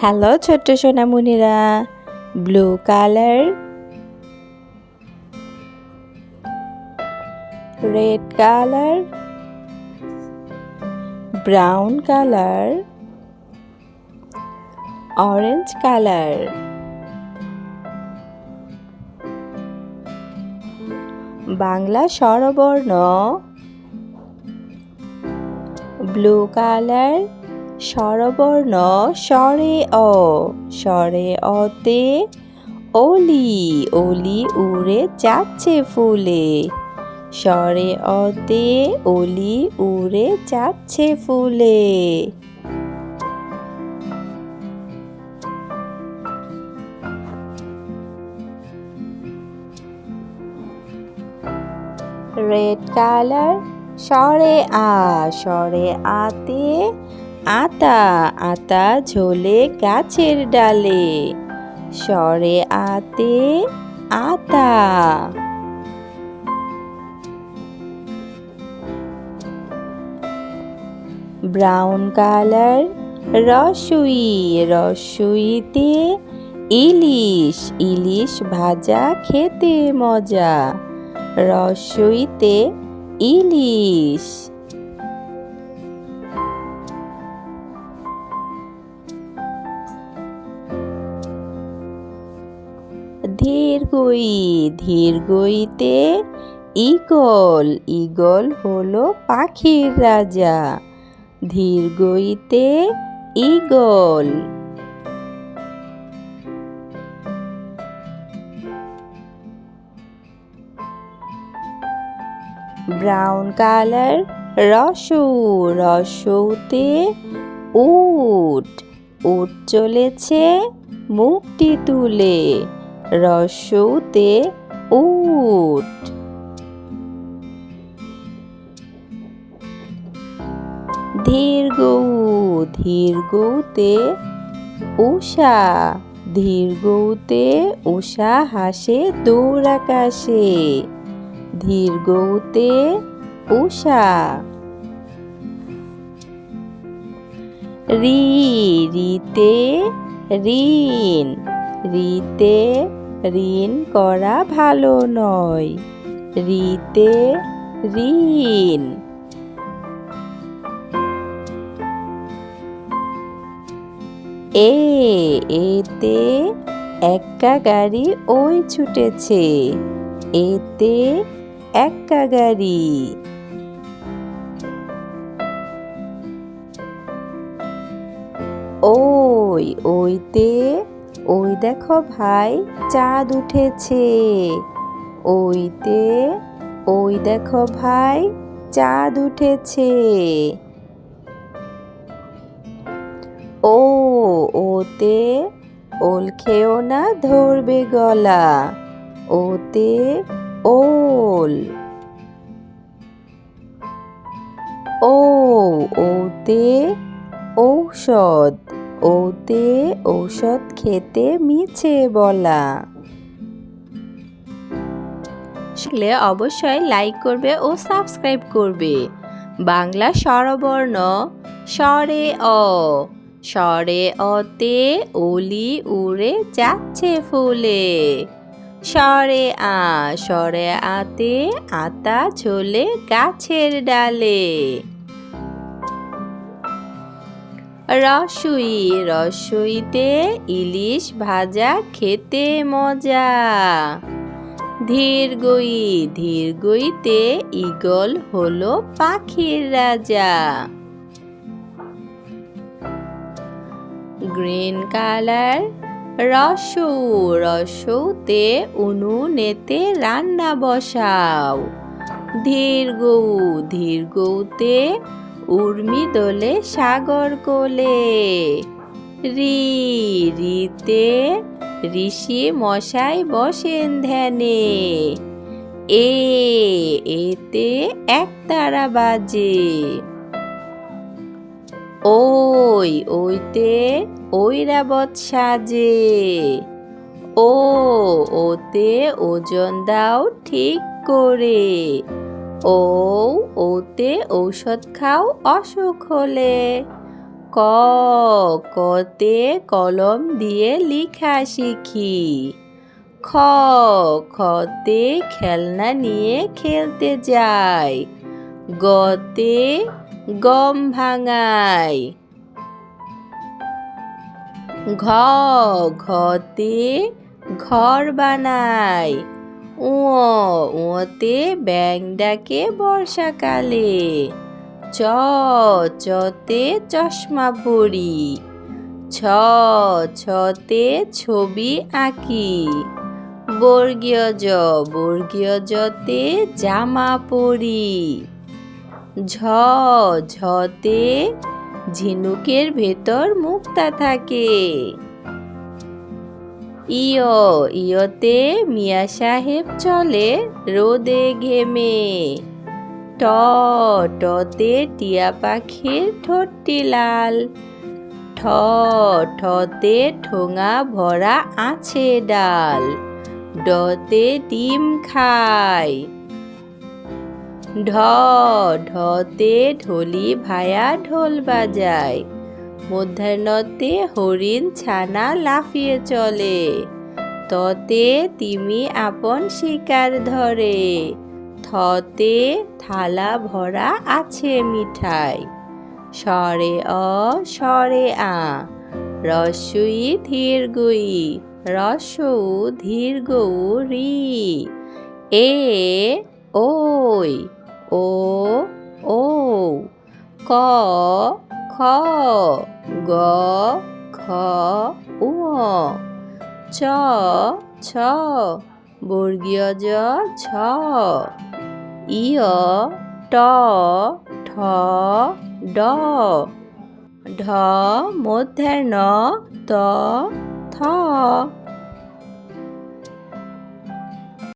Hello ছোট্ট সোনামণিরা, blue colour, red colour, brown colour, orange colour. Bangla স্বরবর্ণ ব্লু কালার, স্বরবর্ণ স্বরে অ, স্বরে অতে অলি, অলি উড়ে যাচ্ছে ফুলে, স্বরে অতে অলি উড়ে যাচ্ছে ফুলে। রেড কালার, স্বরে আ, স্বরে আতে আতা, আতা ঝোলে গাছের ডালে, স্বরে আতে আতা। ব্রাউন কালার, রসুই, রসুইতে ইলিশ, ইলিশ ভাজা খেতে মজা, রসুইতে ইলিশ। ধীরগই, ধীরগইতে ঈগল, ঈগল হলো পাখির রাজা, ধীরগইতে ঈগল। ব্রাউন কালার, রসু, রসুতে উট, উট চলেছে মুখটি তুলে, রসুতে উট। ধীরগৌ, ধীরগৌতে উষা, ধীরগৌতে উষা হাসে দূর আকাশে, ধীরগৌতে উষা। রি, রিতে ঋণ, রিতে ঋণ করা ভালো নয়, রিতে ঋণ। এ, এতে এক্কা গাড়ি ওই ছুটেছে, এতে এক্কা গাড়ি। ওই, ওইতে ওই দেখো ভাই চাঁদ উঠেছে, ওইতে ওই দেখো ভাই চাঁদ উঠেছে। ও, ওতে ওল খেও না ধরবে গলা, ওতে ওল। ও, ওতে ঔষধ, ওতে ঔষধ খেতে মিছে বলা। আসলে অবশ্যই লাইক করবে ও সাবস্ক্রাইব করবে। বাংলা স্বরবর্ণ স্বরে অ, স্বরে অতে অলি উড়ে যাচ্ছে ফুলে, স্বরে আ, স্বরে আতে আতা ঝোলে গাছের ডালে। রসুই, রসুইতে ইলিশ ভাজা খেতে মজা, ধীরগই, ধীরগইতে ঈগল হলো পাখির রাজা। গ্রিন কালার, রসু, রসুতে উনুনেতে রান্না বসাও, ধীরগৌ, ধীরগৌতে উর্মি দোলে সাগর কোলে, রি, রিতে ঋষি মশাই বসেন ধ্যানে, এ, এতে একতারা বাজে। ওই, ওইতে ঐরাবত সাজে, ও, ওতে ওজন দাও ঠিক করে, ও, ওতে ঔষধ খাও অসুখ হলে। ক কতে কলম দিয়ে লেখা শিখি। খ খতে খেলনা নিয়ে খেলতে যাই। গতে গম ভাঙাই। ঘ ঘতে ঘর বানাই। উঁতে ব্যাঙ ডাকে বর্ষাকালে। চতে চশমা পরি। ছতে ছবি আঁকি। বর্গীয় জতে জামা পরি। ঝতে ঝিনুকের ভেতর মুক্তা থাকে। ইয়তে মিয়া সাহেব চলে রোদে ঘেমে। টতে টিয়া পাখির ঠোঁটটি লাল। ঠতে ঠোঙা ভরা আছে ডাল। ডতে ডিম খায়। ঢতে ঢোলি ভায়া ঢোল বাজায়। মূর্ধন্যতে হরিণ ছানা লাফিয়ে চলে। ততে তিমি আপন শিকার ধরে। থতে থালা ভরা আছে মিঠাই। স্বরে অ স্বরে আ। হ্রস্ব ই দীর্ঘ ই। হ্রস্ব উ দীর্ঘ উ রি। এ ওই ও ও। ক খ গ ঘ ঙ। চ ছ বর্গীয় জ ছ। ইয় ট ঠ ড। ঢ মূর্ধন্য ত থ।